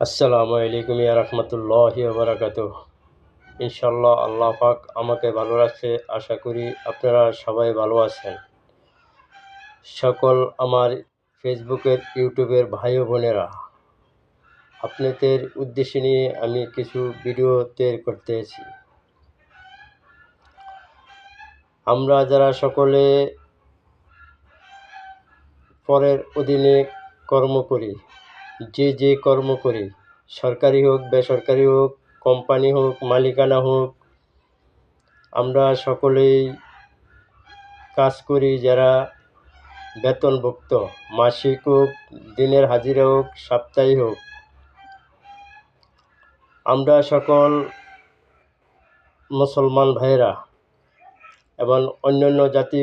আসসালামু আলাইকুম ইয়া রাহমাতুল্লাহি ওয়া বারাকাতুহু। ইনশাআল্লাহ আল্লাহ পাক আমাকে ভালো রাখছে। আশা করি আপনারা সবাই ভালো আছেন। সকল আমার ফেসবুকের, ইউটিউবের ভাই ও বোনেরা, আপনাদের উদ্দেশ্য নিয়ে আমি কিছু ভিডিও তৈরি করতেছি। আমরা যারা সকলে পরের অধীনে কর্ম করি, যে কর্ম করি, সরকারি হোক, বেসরকারি হোক, কোম্পানি হোক, মালিকানা হোক, আমরা সকলেই কাজ করি যারা বেতনভুক্ত, মাসিক হোক, দিনের হাজিরা হোক, সাপ্তাহিক হোক। আমরা সকল মুসলমান ভাইয়েরা এবং অন্যান্য জাতি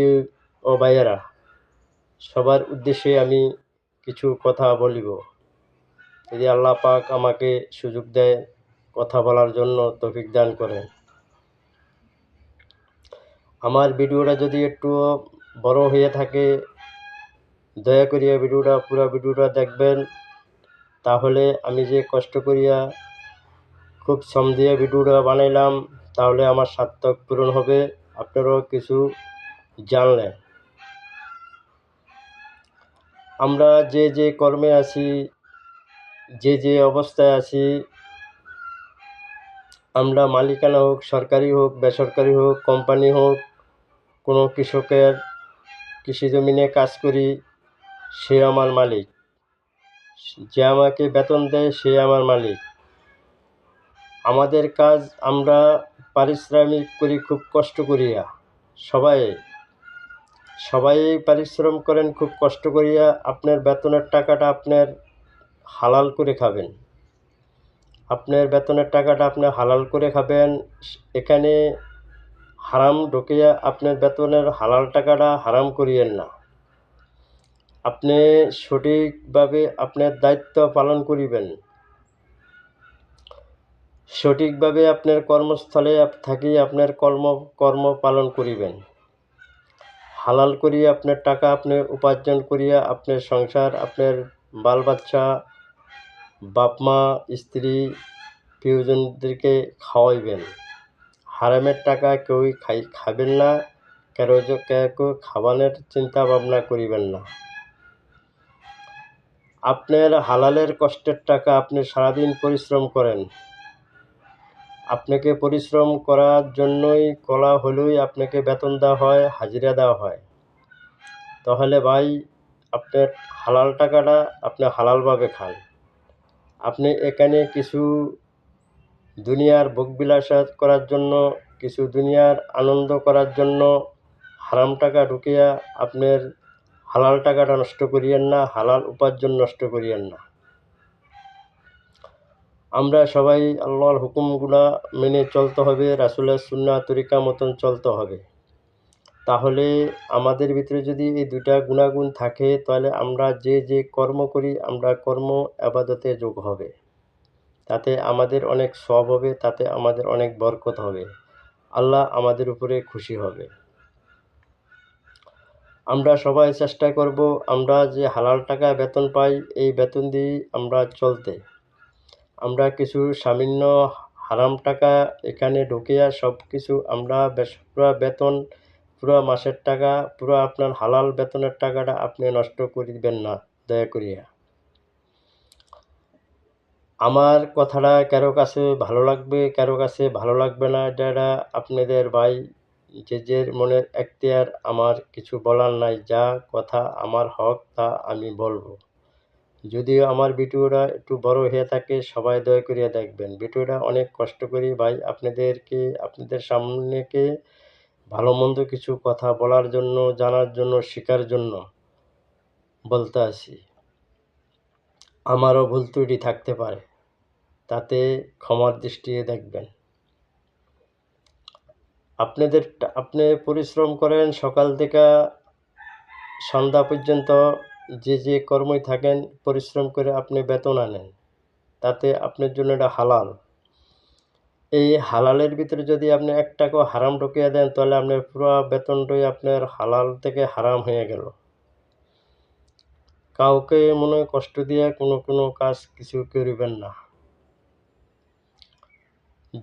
ও ভাইয়েরা, সবার উদ্দেশ্যে আমি কিছু কথা বলিব। যদি আল্লাহ পাক আমাকে সুযোগ দেয় কথা বলার জন্য, তৌফিক দান করেন। আমার ভিডিওটা যদি একটু বড় হয়ে থাকে, দয়া করিয়া পুরো ভিডিওটা দেখবেন। তাহলে আমি যে কষ্ট করিয়া খুব শ্রম দিয়ে ভিডিওটা বানাইলাম, তাহলে আমার সার্থক পূরণ হবে, আপনারাও কিছু জানলেন। আমরা যে কর্মে আছি, যে অবস্থায় আছি, আমরা মালিকানা হোক, সরকারি হোক, বেসরকারি হোক, কোম্পানি হোক, কোনো কৃষকের কৃষি জমিনে কাজ করি, সে আমার মালিক। যে আমাকে বেতন দেয় সে আমার মালিক। আমাদের কাজ আমরা পারিশ্রমিক করি খুব কষ্ট করিয়া। সবাই পরিশ্রম করেন খুব কষ্ট করিয়া। আপনার বেতনের টাকাটা আপনার হালাল করে খাবেন। আপনার বেতনের টাকাটা আপনি হালাল করে খাবেন। এখানে হারাম ঢুকিয়া আপনার বেতনের হালাল টাকাটা হারাম করিয়েন না। আপনি সঠিকভাবে আপনার দায়িত্ব পালন করিবেন। সঠিকভাবে আপনার কর্মস্থলে থাকি আপনার কর্ম পালন করিবেন। হালাল করিয়া আপনার টাকা আপনি উপার্জন করিয়া আপনার সংসার, আপনার বাল বাচ্চা, বাপ মা, স্ত্রী, প্রিয়জনদেরকে খাওয়াইবেন। হারামের টাকা কেউই খাবেন না, কেউ খাওয়ানোর চিন্তা ভাবনা করিবেন না। আপনার হালালের কষ্টের টাকা আপনি সারাদিন পরিশ্রম করেন। আপনাকে পরিশ্রম করার জন্যই করা হলেই আপনাকে বেতন দেওয়া হয়, হাজিরা দেওয়া হয়। তাহলে ভাই, আপনার হালাল টাকাটা আপনি হালালভাবে খান। আপনি এখানে কিছু দুনিয়ার ভোগবিলাস করার জন্য, কিছু দুনিয়ার আনন্দ করার জন্য হারাম টাকা ঢুকিয়া আপনার হালাল টাকাটা নষ্ট করিয়েন না, হালাল উপার্জন নষ্ট করিয়েন না। আমরা সবাই আল্লাহর হুকুমগুলা মেনে চলতে হবে, রাসূলের সুন্নাহ তরিকা মতন চলতে হবে। তাহলে আমাদের ভিতরে যদি এই দুইটা গুণাগুণ থাকে, তাহলে আমরা যে কর্ম করি, আমরা কর্ম ইবাদতে যোগ হবে। তাতে আমাদের অনেক সওয়াব হবে, তাতে আমাদের অনেক বরকত হবে। আল্লাহ আমাদের উপরে খুশি হবে। আমরা সবাই চেষ্টা করব, আমরা যে হালাল টাকা বেতন পাই, এই বেতন দিয়েই আমরা চলতে। আমরা কিছু সামান্য হারাম টাকা এখানে ঢুকিয়া সব কিছু আমরা পুরো বেতন, পুরো মাসের টাকা, পুরো আপনার হালাল বেতনের টাকাটা আপনি নষ্ট করিবেন না, দয়া করিয়া। আমার কথাটা কারো কাছে ভালো লাগবে, কারো কাছে ভালো লাগবে না, এটা আপনাদের ভাই, যে মনের এখতিয়ার। আমার কিছু বলার নাই। যা কথা আমার হক তা আমি বলবো। যদিও আমার ভিডিওটা একটু বড় হয়ে থাকে, সবাই দয়া করিয়া দেখবেন। ভিডিওটা অনেক কষ্ট করি ভাই আপনাদের সামনেকে ভালো মন্দ কিছু কথা বলার জন্য, জানার জন্য, শেখার জন্য বলতে আসি। আমারও ভুল ত্রুটি থাকতে পারে, তাতে ক্ষমার দৃষ্টিতে দেখবেন। আপনি পরিশ্রম করেন সকাল থেকে সন্ধ্যা পর্যন্ত, যে কর্মই থাকেন, পরিশ্রম করে আপনি বেতন আনেন, তাতে আপনার জন্য এটা হালাল। এই হালালের ভিতরে যদি আপনি এক টাকাও হারাম ঢুকিয়ে দেন, তাহলে আপনার পুরো বেতনটাই আপনার হালাল থেকে হারাম হয়ে গেল। কাউকে মনে কষ্ট দিয়ে কোনো কাজ কিছু করিবেন না।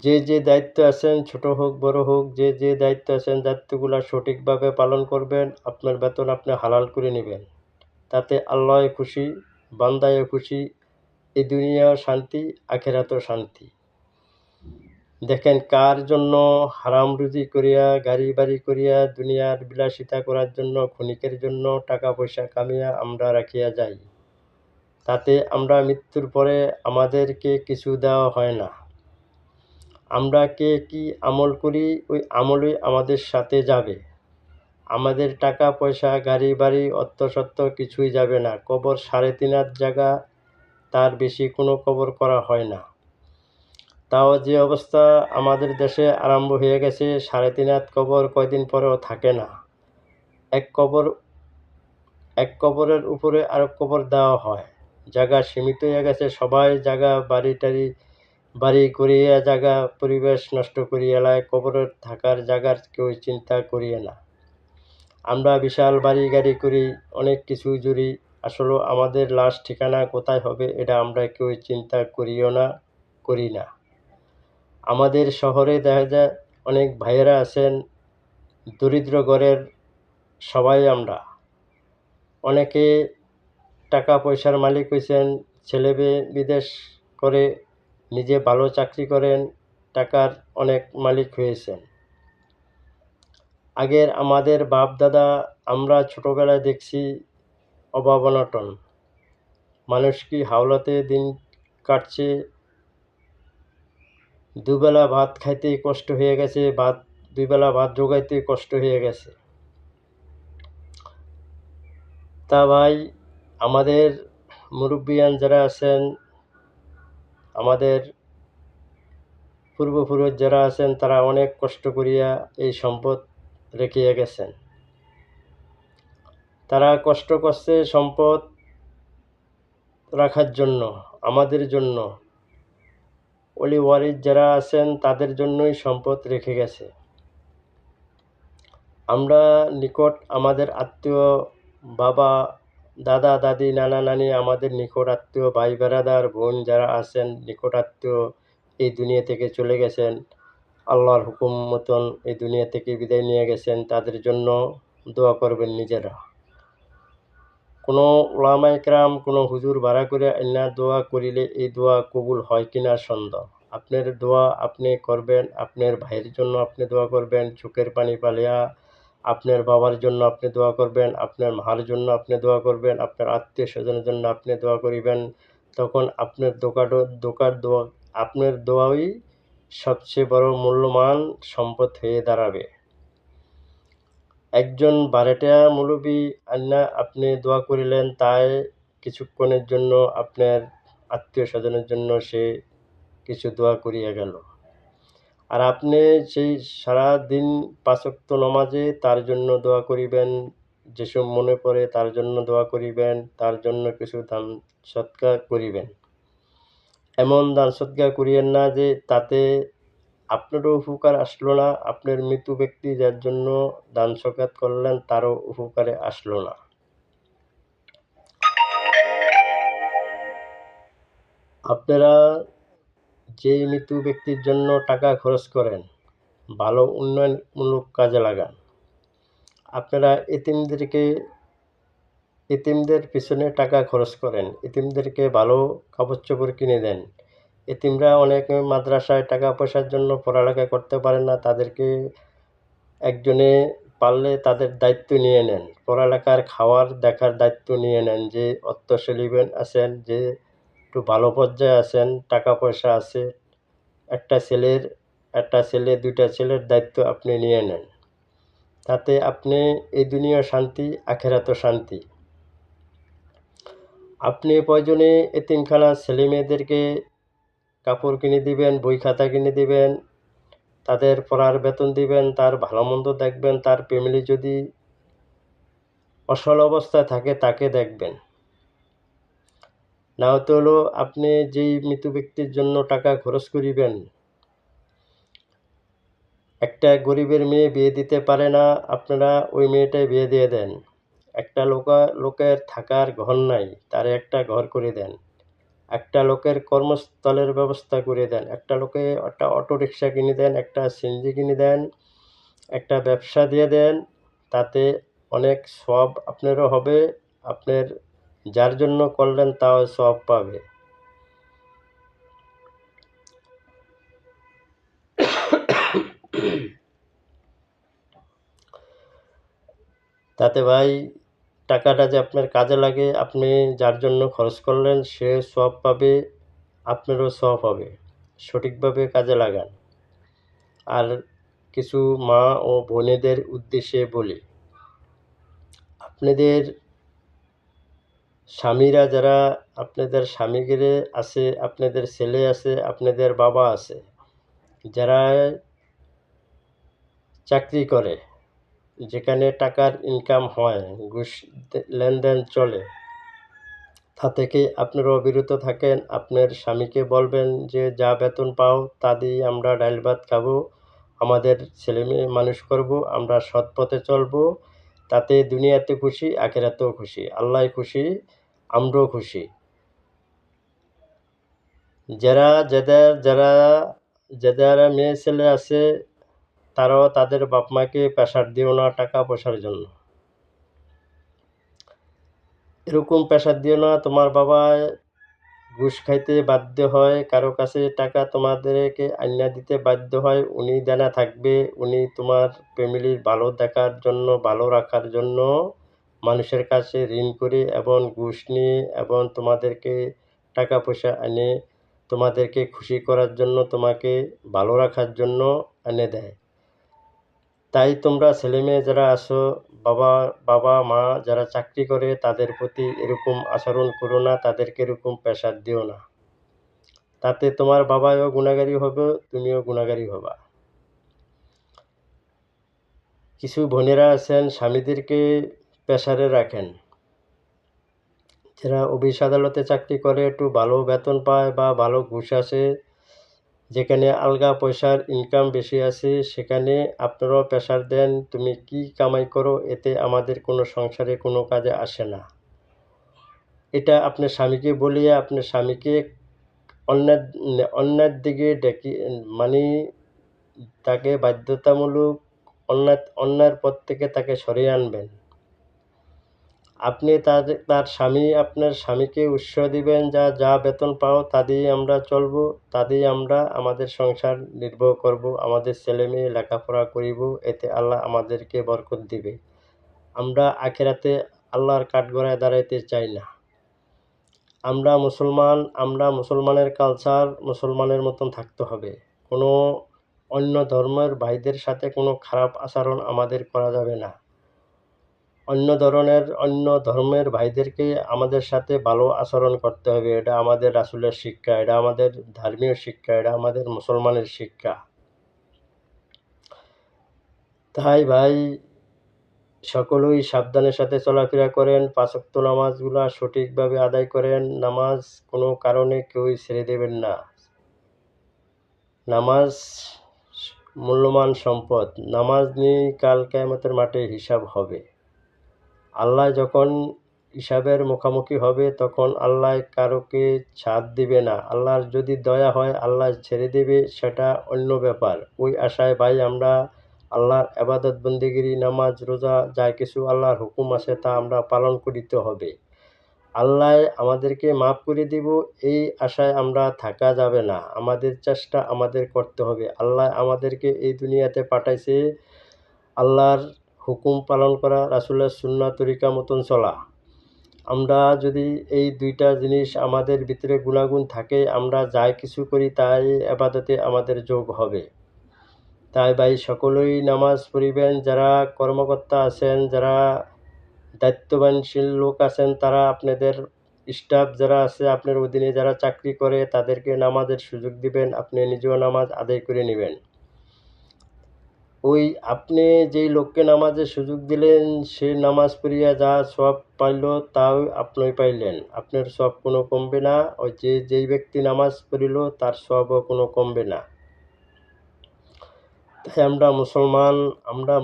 যে যে দায়িত্ব আছেন, ছোট হোক বড় হোক, যে যে দায়িত্ব আছেন দায়িত্বগুলা সঠিকভাবে পালন করবেন। আপনার বেতন আপনি হালাল করে নেবেন। তাতে আল্লাহও খুশি, বান্দায়ও খুশি। এই দুনিয়াও শান্তি, আখিরাতেও শান্তি। দেখেন কার জন্য হারাম রুজি করিয়া, গাড়ি বাড়ি করিয়া, দুনিয়ার বিলাসিতা করার জন্য, ক্ষণিকের জন্য টাকা পয়সা কামিয়া আমরা রাখিয়া যাই। তাতে আমরা মৃত্যুর পরে আমাদেরকে কিছু দেওয়া হয় না। আমরা কে কি আমল করি, ওই আমলই আমাদের সাথে যাবে। আমাদের টাকা পয়সা, গাড়ি বাড়ি, অর্থ-সত্ত্ব কিছুই যাবে না। কবর ৩.৫ হাত জায়গা, তার বেশি কোনো কবর করা হয় না। তাও যে অবস্থা আমাদের দেশে আরম্ভ হয়ে গেছে, ৩.৫ হাত কবর কয়দিন পরেও থাকে না। এক কবরের উপরে আরেক কবর দেওয়া হয়। জায়গা সীমিত হয়ে গেছে, সবাই জায়গা বাড়ি করিয়া জায়গা পরিবেশ নষ্ট করিয়া এলায়, কবরের থাকার জায়গার কেউ চিন্তা করিয়ে না। আমরা বিশাল বাড়ি গাড়ি করি, অনেক কিছু জুড়ি, আসলে আমাদের লাশ ঠিকানা কোথায় হবে এটা আমরা কেউ চিন্তা করিও না, করি না। আমাদের শহরে দেখা যায় অনেক ভাইয়েরা আছেন, দরিদ্র ঘরের সবাই আমরা। অনেকে টাকা পয়সার মালিক হইছেন, ছেলে মেয়ে বিদেশ করে, নিজে ভালো চাকরি করেন, টাকার অনেক মালিক হয়েছেন। আগের আমাদের বাপ দাদা, আমরা ছোটবেলায় দেখছি অভাব অনটন। মানুষ কি হাওলাতে দিন কাটছে, দুবেলা ভাত খাইতেই কষ্ট হয়ে গেছে, দুই বেলা ভাত জোগাইতেই কষ্ট হয়ে গেছে। তা ভাই, আমাদের মুরব্বিয়ান যারা আছেন, আমাদের পূর্বপুরুষ যারা আছেন, তারা অনেক কষ্ট করিয়া এই সম্পদ রেখিয়া গেছেন। তারা কষ্ট করছে সম্পদ রাখার জন্য, আমাদের জন্য। ওলি ওয়ারিস যারা আছেন তাদের জন্যই সম্পদ রেখে গেছে। আমরা নিকট আমাদের আত্মীয়, বাবা, দাদা, দাদি, নানা, নানি, আমাদের নিকট আত্মীয়, ভাই বেরাদার, বোন যারা আছেন নিকট আত্মীয়, এই দুনিয়া থেকে চলে গেছেন। আল্লাহর হুকুম মতন এই দুনিয়া থেকে বিদায় নিয়ে গেছেন। তাদের জন্য দোয়া করবেন নিজেরা। কোনো ওলামায়ে কেরাম, কোনো হুজুর ভাড়া করে আইনা দোয়া করিলে এই দোয়া কবুল হয় কিনা সন্দেহ। আপনার দোয়া আপনি করবেন, আপনার ভাইয়ের জন্য আপনি দোয়া করবেন, চোখের পানি পালিয়া। আপনার বাবার জন্য আপনি দোয়া করবেন, আপনার মার জন্য আপনি দোয়া করবেন, আপনার আত্মীয় স্বজনের জন্য আপনি দোয়া করিবেন। তখন আপনার আপনার দোয়াই সবচেয়ে বড় মূল্যবান সম্পদ হয়ে দাঁড়াবে। একজন বারেটা মৌলবি আইনা আপনি দোয়া করিলেন, তাই কিছুক্ষণের জন্য আপনার আত্মীয় স্বজনের জন্য সে কিছু দোয়া করিয়া গেল। আর আপনি সেই সারাদিন ৫ ওয়াক্ত নমাজে তার জন্য দোয়া করিবেন, যেসব মনে পড়ে তার জন্য দোয়া করিবেন, তার জন্য কিছু দান সৎকা করিবেন। এমন দান সৎকা করিয়েন না যে তাতে আপনারও উপকার আসলো না, আপনার মৃত ব্যক্তি যার জন্য দান সৎকার করলেন তারও উপকারে আসলো না। আপনারা যেই মৃত ব্যক্তির জন্য টাকা খরচ করেন, ভালো উন্নয়নমূলক কাজে লাগান। আপনারা এতিমদের পিছনে টাকা খরচ করেন, এতিমদেরকে ভালো কাপড়-চোপড় কিনে দেন। এতিমরা অনেক মাদ্রাসায় টাকা পয়সার জন্য পড়ালেখা করতে পারে না, তাদেরকে একজনে পারলে তাদের দায়িত্ব নিয়ে নেন। পড়ালেখার, খাওয়ার, দেখার দায়িত্ব নিয়ে নেন। যে অর্থশালী আছেন, যে একটু ভালো পর্যায়ে আছেন, টাকা পয়সা আছে, একটা ছেলে, ২টা ছেলের দায়িত্ব আপনি নিয়ে নেন। তাতে আপনি এই দুনিয়া শান্তি, আখিরাতেও শান্তি। আপনি প্রয়োজনে এতিমখানার ছেলেমেয়েদেরকে কাপড় কিনে দিবেন, বই খাতা কিনে দিবেন, তাদের পড়ার বেতন দিবেন, তার ভালো মন্দ দেখবেন, তার ফ্যামিলি যদি অসল অবস্থায় থাকে তাকে দেখবেন। না হতে হলো আপনি যেই মৃত ব্যক্তির জন্য টাকা খরচ করিবেন, একটা গরিবের মেয়ে বিয়ে দিতে পারে না, আপনারা ওই মেয়েটাই বিয়ে দিয়ে দেন। একটা লোকের থাকার ঘর নাই, তারে একটা ঘর করে দেন। একটা লোকের কর্মস্থলের ব্যবস্থা করে দেন, একটা লোকে একটা অটোরিকশা কিনে দেন, একটা সিএনজি কিনে দেন, একটা ব্যবসা দিয়ে দেন, তাতে অনেক সওয়াব আপনারও হবে, আপনার যার জন্য করলেন তাও সওয়াব পাবে। তাতে ভাই টাকাটা যে আপনার কাজে লাগে, আপনি যার জন্য খরচ করলেন সে সওয়াব পাবে, আপনারও সওয়াব হবে। সঠিকভাবে কাজে লাগান। আর কিছু মা ও বোনেদের উদ্দেশ্যে বলি, আপনাদের স্বামীরা যারা আপনাদের স্বামীগিরে আছে, আপনাদের ছেলে আছে, আপনাদের বাবা আছে, যারা চাকরি করে, যেখানে টাকার ইনকাম হয়, ঘুষ লেনদেন চলে, তা থেকে আপনারা বিরত থাকেন। আপনার স্বামীকে বলবেন যে যা বেতন পাও তা দিয়ে আমরা ডাল ভাত খাবো, আমাদের ছেলেমেয়ে মানুষ করব, আমরা সৎ পথে চলবো, তাতে দুনিয়াতে খুশি, আখিরাতেও খুশি, আল্লাহ খুশি, আমরাও খুশি। যারা মেয়ে ছেলে আছে তারাও তাদের বাপ মাকে প্রেশার দিও না টাকা পয়সার জন্য। এরকম প্রেশার দিও না তোমার বাবা ঘুষ খাইতে বাধ্য হয়, কারো কাছে টাকা তোমাদেরকে আইনা দিতে বাধ্য হয়, উনি দেনা থাকবে, উনি তোমার ফ্যামিলির ভালো দেখার জন্য, ভালো রাখার জন্য মানুষের কাছে ঋণ করে এবং ঘুষ নিয়ে এবং তোমাদেরকে টাকা পয়সা এনে তোমাদেরকে খুশি করার জন্য, তোমাকে ভালো রাখার জন্য এনে দেয়। তাই তোমরা ছেলেমেয়ে যারা আছো, বাবা মা যারা চাকরি করে তাদের প্রতি এরকম আচরণ করো না, তাদেরকে এরকম প্রেশার দিও না, তাতে তোমার বাবাও গুনাহগারী হবে, তুমিও গুনাহগারী হবা। কিছু বোনেরা আছেন স্বামীদেরকে প্রেশারে রাখেন, যারা অফিস আদালতে চাকরি করে, একটু ভালো বেতন পায় বা ভালো ঘুষ আসে, যেখানে আলগা পয়সার ইনকাম বেশি আছে, সেখানে আপনারাও প্রেশার দেন, তুমি কি কামাই করো, এতে আমাদের কোনো সংসারে কোনো কাজে আসে না। এটা আপনার স্বামীকে বলিয়ে আপনার স্বামীকে অন্যের দিকে ডেকে মানে তাকে বাধ্যতামূলক অন্যায়ের পথ থেকে তাকে সরিয়ে আনবেন। আপনি আপনার স্বামীকে উৎসাহ দিবেন, যা বেতন পাও তা দিয়ে আমরা চলবো, তা দিয়ে আমরা আমাদের সংসার নির্বাহ করব, আমাদের ছেলে মেয়ে লেখাপড়া করিব, এতে আল্লাহ আমাদেরকে বরকত দিবে। আমরা আখিরাতে আল্লাহর কাঠগড়ায় দাঁড়াইতে চাই না। আমরা মুসলমানের কালচার মুসলমানের মতন থাকতে হবে। কোনো অন্য ধর্মের ভাইদের সাথে কোনো খারাপ আচরণ আমাদের করা যাবে না। অন্য ধর্মের ভাইদেরকে আমাদের সাথে ভালো আচরণ করতে হবে। এটা আমাদের রাসূলের শিক্ষা, এটা আমাদের ধর্মীয় শিক্ষা, এটা আমাদের মুসলমানের শিক্ষা। তাই ভাই সকলেই সাবধানের সাথে চলাফেরা করেন, ৫ ওয়াক্ত নামাজগুলা সঠিকভাবে আদায় করেন। নামাজ কোনো কারণে কেউই ছেড়ে দেবেন না। নামাজ মূল্যবান সম্পদ। নামাজ নিয়েই কাল কিয়ামতের মাঠে হিসাব হবে। আল্লাহ যখন হিসাবের মুখোমুখি হবে তখন আল্লাহ কারোকে ছাড় দিবে না। আল্লাহর যদি দয়া হয় আল্লাহ ছেড়ে দেবে, সেটা অন্য ব্যাপার। ওই আশায় ভাই আমরা আল্লাহর ইবাদত বন্দেগিরি, নামাজ রোজা যা কিছু আল্লাহর হুকুম আছে তা আমরা পালন করিতে হবে। আল্লাহ আমাদেরকে মাফ করে দিব এই আশায় আমরা থাকা যাবে না। আমাদের চেষ্টা আমাদের করতে হবে। আল্লাহ আমাদেরকে এই দুনিয়াতে পাঠাইছে আল্লাহর হুকুম পালন করা, রাসূলের সুন্নাহ তরিকা মতন চলা। আমরা যদি এই দুইটা জিনিস আমাদের ভিতরে গুণাগুণ থাকে, আমরা যাই কিছু করি তাই ইবাদতে আমাদের যোগ হবে। তাই ভাই সকলেই নামাজ পড়িবেন। যারা কর্মকর্তা আছেন, যারা দায়িত্ববানশীল লোক আছেন, তারা আপনাদের স্টাফ যারা আছে আপনার অধীনে যারা চাকরি করে তাদেরকে নামাজের সুযোগ দিবেন, আপনি নিজেও নামাজ আদায় করে নেবেন। ওই আপনি যেই লোককে নামাজের সুযোগ দিলেন সে নামাজ পড়িয়া যা সওয়াব পাইল তাও আপনি পাইলেন, আপনার সওয়াব কোনো কমবে না। ওই যেই ব্যক্তি নামাজ পড়িল তার সওয়াবও কোনো কমবে না। তাই আমরা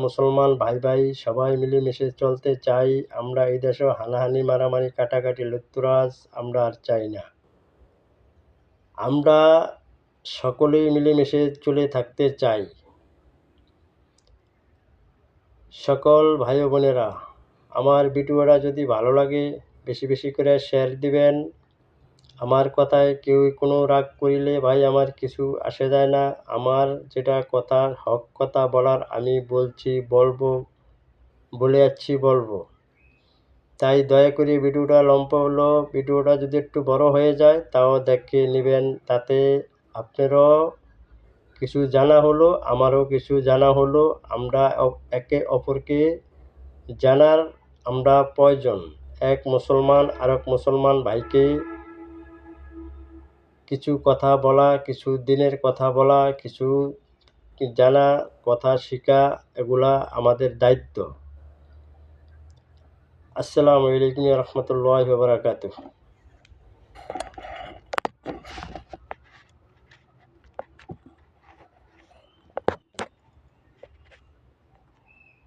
মুসলমান ভাই ভাই সবাই মিলেমিশে চলতে চাই। আমরা এই দেশেও হানাহানি মারামারি কাটাকাটি লুটতরাজ আমরা আর চাই না। আমরা সকলেই মিলেমিশে চলে থাকতে চাই। সকল ভাই ও বোনেরা, আমার ভিডিওটা যদি ভালো লাগে বেশি বেশি করে শেয়ার দিবেন। আমার কথায় কেউ কোনো রাগ করিলে ভাই আমার কিছু আসে যায় না। আমার যেটা কথার হক কথা বলার আমি বলছি, বলে যাচ্ছি, বলবো। তাই দয়া করে ভিডিওটা লম্বা হলো, ভিডিওটা যদি একটু বড় হয়ে যায় তাও দেখে নেবেন। তাতে আপনারও কিছু জানা হলো, আমারও কিছু জানা হলো। আমরা একে অপরকে জানার আমরা প্রয়োজন। এক মুসলমান আরেক মুসলমান ভাইকে কিছু কথা বলা, কিছু দিনের কথা বলা, কিছু জানা, কথা শেখা, এগুলা আমাদের দায়িত্ব। আসসালামু আলাইকুম ওয়া রাহমাতুল্লাহি ওয়া বারাকাতুহু।